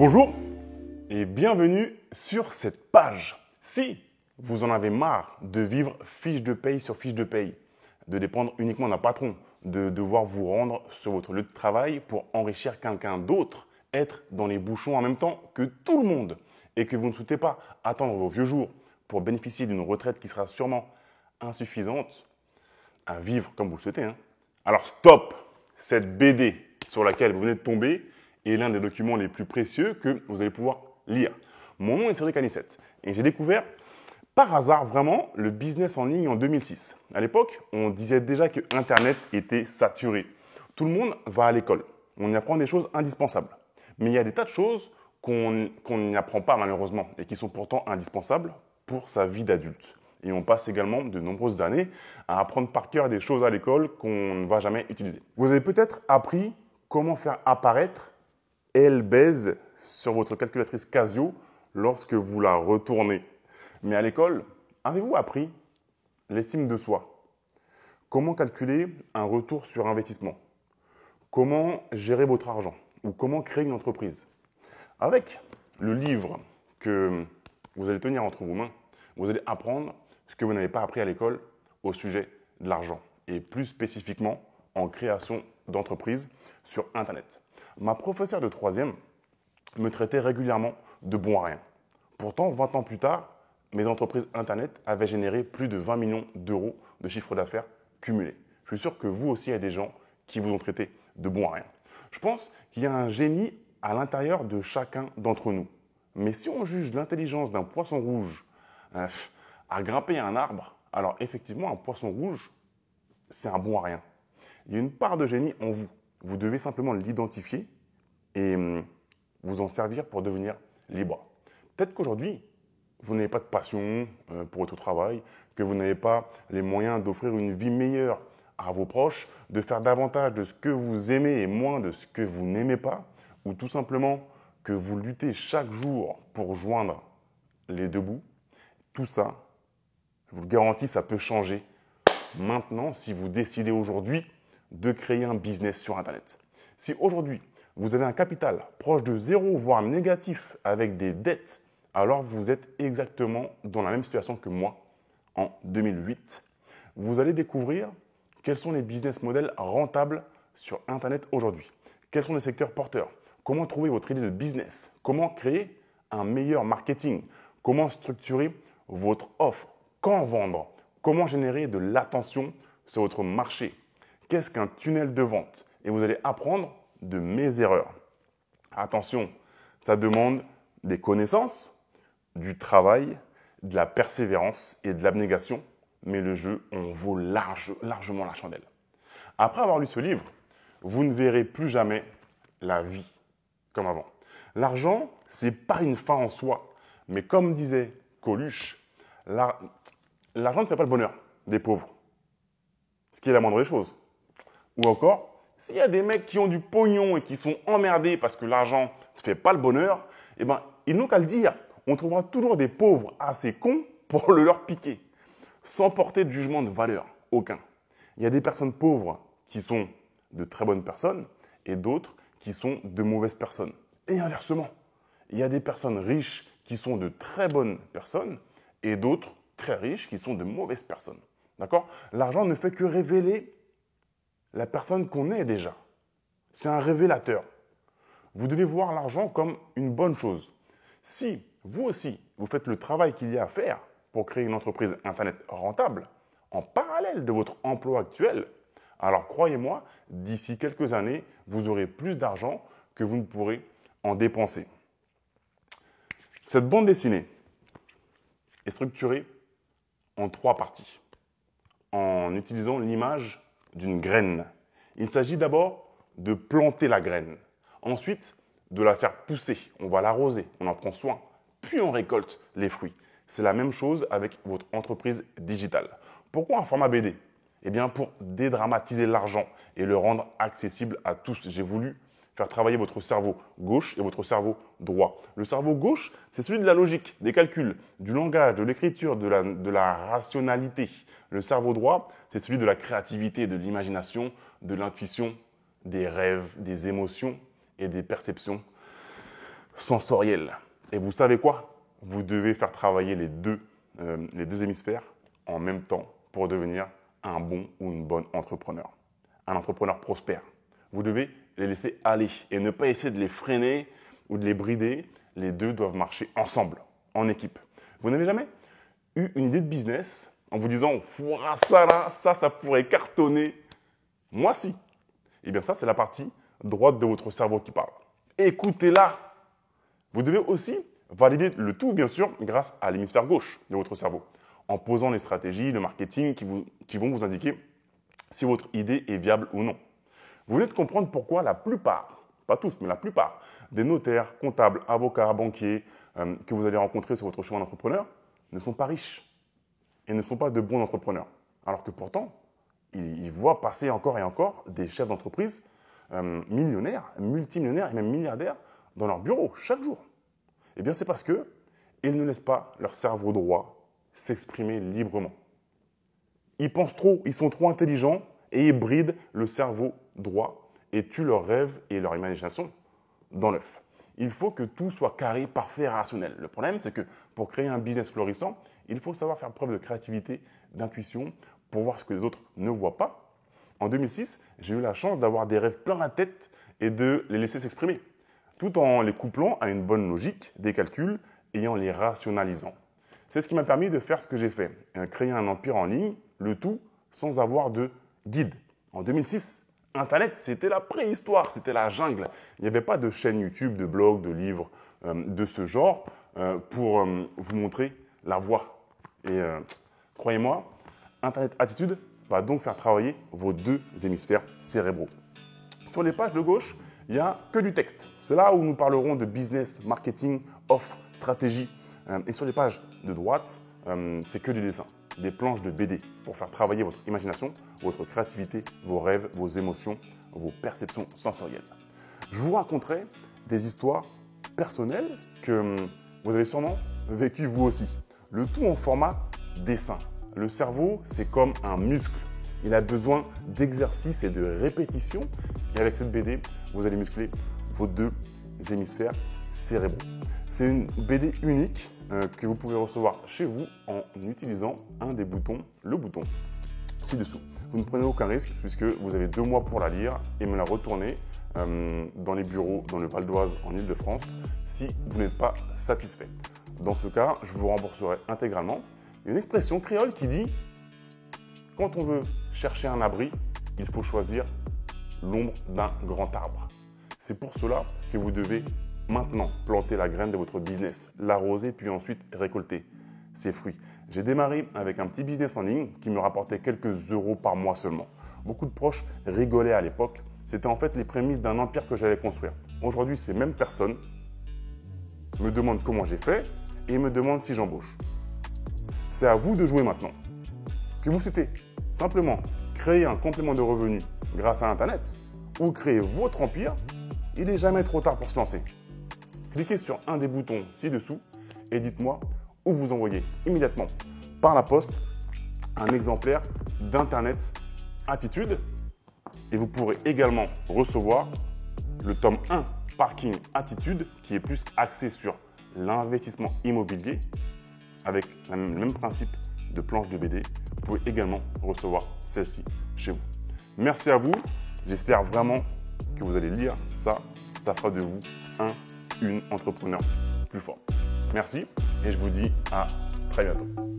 Bonjour et bienvenue sur cette page. Si vous en avez marre de vivre fiche de paye sur fiche de paye, de dépendre uniquement d'un patron, de devoir vous rendre sur votre lieu de travail pour enrichir quelqu'un d'autre, être dans les bouchons en même temps que tout le monde et que vous ne souhaitez pas attendre vos vieux jours pour bénéficier d'une retraite qui sera sûrement insuffisante à vivre comme vous le souhaitez, alors stop! Cette BD sur laquelle vous venez de tomber est l'un des documents les plus précieux que vous allez pouvoir lire. Mon nom est Cédric Anissette et j'ai découvert par hasard vraiment le business en ligne en 2006. À l'époque, on disait déjà que Internet était saturé. Tout le monde va à l'école. On y apprend des choses indispensables. Mais il y a des tas de choses qu'on n'y apprend pas malheureusement et qui sont pourtant indispensables pour sa vie d'adulte. Et on passe également de nombreuses années à apprendre par cœur des choses à l'école qu'on ne va jamais utiliser. Vous avez peut-être appris comment faire apparaître Elle baise sur votre calculatrice Casio lorsque vous la retournez. Mais à l'école, avez-vous appris l'estime de soi? Comment calculer un retour sur investissement? Comment gérer votre argent? Ou comment créer une entreprise? Avec le livre que vous allez tenir entre vos mains, vous allez apprendre ce que vous n'avez pas appris à l'école au sujet de l'argent et plus spécifiquement en création d'entreprise sur Internet. Ma professeure de 3e me traitait régulièrement de bon à rien. Pourtant, 20 ans plus tard, mes entreprises Internet avaient généré plus de 20 millions d'euros de chiffre d'affaires cumulé. Je suis sûr que vous aussi, il y a des gens qui vous ont traité de bon à rien. Je pense qu'il y a un génie à l'intérieur de chacun d'entre nous. Mais si on juge l'intelligence d'un poisson rouge à grimper à un arbre, alors effectivement, un poisson rouge, c'est un bon à rien. Il y a une part de génie en vous. Vous devez simplement l'identifier et vous en servir pour devenir libre. Peut-être qu'aujourd'hui, vous n'avez pas de passion pour votre travail, que vous n'avez pas les moyens d'offrir une vie meilleure à vos proches, de faire davantage de ce que vous aimez et moins de ce que vous n'aimez pas, ou tout simplement que vous luttez chaque jour pour joindre les deux bouts. Tout ça, je vous le garantis, ça peut changer maintenant si vous décidez aujourd'hui de créer un business sur Internet. Si aujourd'hui, vous avez un capital proche de zéro, voire négatif, avec des dettes, alors vous êtes exactement dans la même situation que moi en 2008. Vous allez découvrir quels sont les business models rentables sur Internet aujourd'hui. Quels sont les secteurs porteurs? Comment trouver votre idée de business? Comment créer un meilleur marketing? Comment structurer votre offre? Quand vendre? Comment générer de l'attention sur votre marché? Qu'est-ce qu'un tunnel de vente? Et vous allez apprendre de mes erreurs. Attention, ça demande des connaissances, du travail, de la persévérance et de l'abnégation, mais le jeu en vaut largement la chandelle. Après avoir lu ce livre, vous ne verrez plus jamais la vie comme avant. L'argent, ce n'est pas une fin en soi, mais comme disait Coluche, l'argent ne fait pas le bonheur des pauvres, ce qui est la moindre des choses. Ou encore, s'il y a des mecs qui ont du pognon et qui sont emmerdés parce que l'argent ne fait pas le bonheur, eh ben, ils n'ont qu'à le dire. On trouvera toujours des pauvres assez cons pour le leur piquer, sans porter de jugement de valeur, aucun. Il y a des personnes pauvres qui sont de très bonnes personnes et d'autres qui sont de mauvaises personnes. Et inversement, il y a des personnes riches qui sont de très bonnes personnes et d'autres très riches qui sont de mauvaises personnes. D'accord? L'argent ne fait que révéler la personne qu'on est déjà. C'est un révélateur. Vous devez voir l'argent comme une bonne chose. Si vous aussi, vous faites le travail qu'il y a à faire pour créer une entreprise Internet rentable, en parallèle de votre emploi actuel, alors croyez-moi, d'ici quelques années, vous aurez plus d'argent que vous ne pourrez en dépenser. Cette bande dessinée est structurée en 3 parties, en utilisant l'image d'une graine. Il s'agit d'abord de planter la graine. Ensuite, de la faire pousser. On va l'arroser, on en prend soin. Puis on récolte les fruits. C'est la même chose avec votre entreprise digitale. Pourquoi un format BD? Eh bien, pour dédramatiser l'argent et le rendre accessible à tous. J'ai voulu faire travailler votre cerveau gauche et votre cerveau droit. Le cerveau gauche, c'est celui de la logique, des calculs, du langage, de l'écriture, de la rationalité. Le cerveau droit, c'est celui de la créativité, de l'imagination, de l'intuition, des rêves, des émotions et des perceptions sensorielle. Et vous savez quoi? Vous devez faire travailler les deux hémisphères en même temps pour devenir un bon ou une bonne entrepreneur. Un entrepreneur prospère. Vous devez les laisser aller et ne pas essayer de les freiner ou de les brider. Les deux doivent marcher ensemble, en équipe. Vous n'avez jamais eu une idée de business en vous disant « ça là, ça pourrait cartonner ». Moi, si. Eh bien ça, c'est la partie droite de votre cerveau qui parle. Écoutez-la. Vous devez aussi valider le tout, bien sûr, grâce à l'hémisphère gauche de votre cerveau, en posant les stratégies de marketing qui vont vous indiquer si votre idée est viable ou non. Vous venez de comprendre pourquoi la plupart, pas tous, mais la plupart des notaires, comptables, avocats, banquiers que vous allez rencontrer sur votre chemin d'entrepreneur ne sont pas riches et ne sont pas de bons entrepreneurs. Alors que pourtant, ils voient passer encore et encore des chefs d'entreprise millionnaires, multimillionnaires et même milliardaires dans leur bureau chaque jour. Eh bien, c'est parce qu'ils ne laissent pas leur cerveau droit s'exprimer librement. Ils pensent trop, ils sont trop intelligents et ils brident le cerveau droit et tuent leurs rêves et leur imagination dans l'œuf. Il faut que tout soit carré, parfait et rationnel. Le problème, c'est que pour créer un business florissant, il faut savoir faire preuve de créativité, d'intuition pour voir ce que les autres ne voient pas. En 2006, j'ai eu la chance d'avoir des rêves plein la tête et de les laisser s'exprimer, tout en les couplant à une bonne logique, des calculs et en les rationalisant. C'est ce qui m'a permis de faire ce que j'ai fait, créer un empire en ligne, le tout sans avoir de guide. En 2006, Internet, c'était la préhistoire, c'était la jungle. Il n'y avait pas de chaîne YouTube, de blog, de livres de ce genre pour vous montrer la voie. Et croyez-moi, Internet Attitude va donc faire travailler vos deux hémisphères cérébraux. Sur les pages de gauche, il n'y a que du texte. C'est là où nous parlerons de business, marketing, offre, stratégie. Et sur les pages de droite, c'est que du dessin, des planches de BD pour faire travailler votre imagination, votre créativité, vos rêves, vos émotions, vos perceptions sensorielles. Je vous raconterai des histoires personnelles que vous avez sûrement vécues vous aussi. Le tout en format dessin. Le cerveau, c'est comme un muscle. Il a besoin d'exercice et de répétition. Et avec cette BD, vous allez muscler vos deux hémisphères cérébraux. C'est une BD unique que vous pouvez recevoir chez vous en utilisant un des boutons, le bouton ci-dessous. Vous ne prenez aucun risque puisque vous avez 2 mois pour la lire et me la retourner dans les bureaux dans le Val d'Oise en Ile-de-France si vous n'êtes pas satisfait. Dans ce cas, je vous rembourserai intégralement. Il y a une expression créole qui dit « Quand on veut chercher un abri, il faut choisir l'ombre d'un grand arbre ». C'est pour cela que vous devez maintenant planter la graine de votre business, l'arroser puis ensuite récolter ses fruits. J'ai démarré avec un petit business en ligne qui me rapportait quelques euros par mois seulement. Beaucoup de proches rigolaient à l'époque. C'était en fait les prémices d'un empire que j'allais construire. Aujourd'hui, ces mêmes personnes me demandent comment j'ai fait et me demandent si j'embauche. C'est à vous de jouer maintenant. Que vous souhaitez simplement créer un complément de revenus grâce à Internet ou créer votre empire, il n'est jamais trop tard pour se lancer. Cliquez sur un des boutons ci-dessous et dites-moi où vous envoyez immédiatement par la poste un exemplaire d'Internet Attitude et vous pourrez également recevoir le tome 1 Parking Attitude qui est plus axé sur l'investissement immobilier avec le même principe de planche de BD. Vous pouvez également recevoir celle-ci chez vous. Merci à vous. J'espère vraiment que vous allez lire ça. Ça fera de vous une entrepreneur plus fort. Merci et je vous dis à très bientôt.